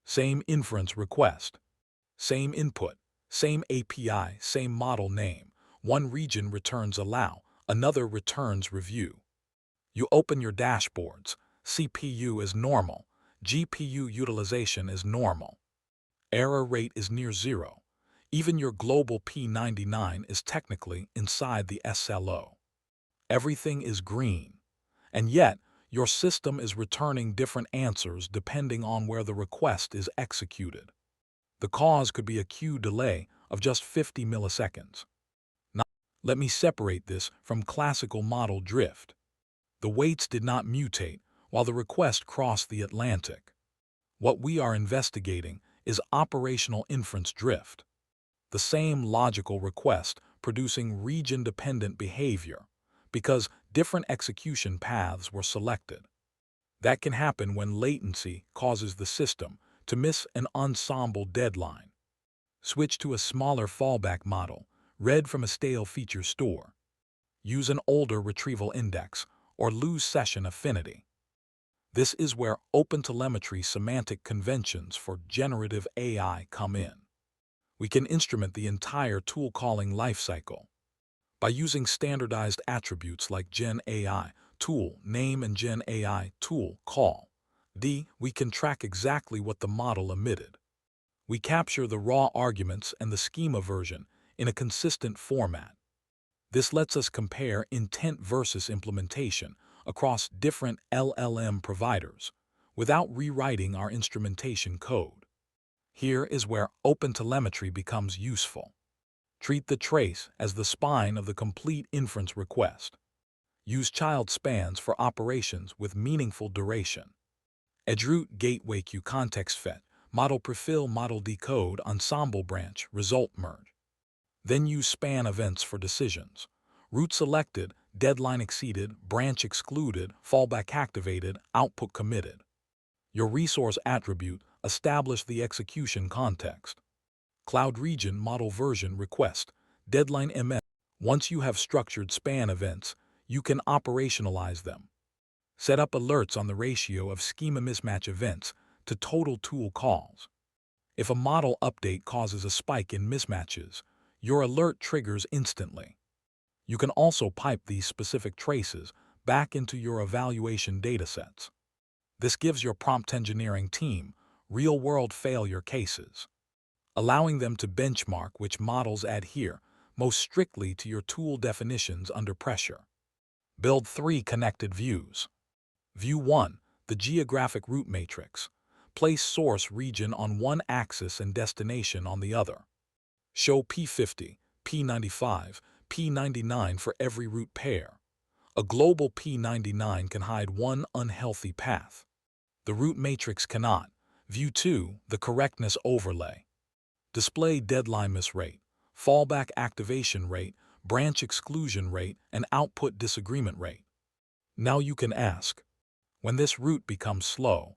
Same inference request. Same input. Same API. Same model name. One region returns allow, another returns review. You open your dashboards. CPU is normal. GPU utilization is normal. Error rate is near zero. Even your global P99 is technically inside the SLO. Everything is green. And yet, your system is returning different answers depending on where the request is executed. The cause could be a queue delay of just 50 milliseconds. Now, let me separate this from classical model drift. The weights did not mutate while the request crossed the Atlantic. What we are investigating is operational inference drift. The same logical request producing region-dependent behavior because different execution paths were selected. That can happen when latency causes the system to miss an ensemble deadline. Switch to a smaller fallback model, read from a stale feature store. Use an older retrieval index or lose session affinity. This is where OpenTelemetry semantic conventions for generative AI come in. We can instrument the entire tool calling lifecycle. By using standardized attributes like GenAI tool name and GenAI tool call, we can track exactly what the model emitted. We capture the raw arguments and the schema version in a consistent format. This lets us compare intent versus implementation across different LLM providers without rewriting our instrumentation code. Here is where OpenTelemetry becomes useful. Treat the trace as the spine of the complete inference request. Use child spans for operations with meaningful duration. Edgeroute gateway queue context fetch, model prefill model decode ensemble branch result merge. Then use span events for decisions. Route selected, deadline exceeded, branch excluded, fallback activated, output committed. Your resource attribute establish the execution context. Cloud region model version request, deadline emit. Once you have structured span events, you can operationalize them. Set up alerts on the ratio of schema mismatch events to total tool calls. If a model update causes a spike in mismatches, your alert triggers instantly. You can also pipe these specific traces back into your evaluation datasets. This gives your prompt engineering team real-world failure cases, allowing them to benchmark which models adhere most strictly to your tool definitions under pressure. Build 3 connected views. View 1, the geographic route matrix. Place source region on one axis and destination on the other. Show P50, P95, P99 for every route pair. A global P99 can hide one unhealthy path. The route matrix cannot. View 2, the correctness overlay. Display deadline miss rate, fallback activation rate, branch exclusion rate, and output disagreement rate. Now you can ask, when this route becomes slow,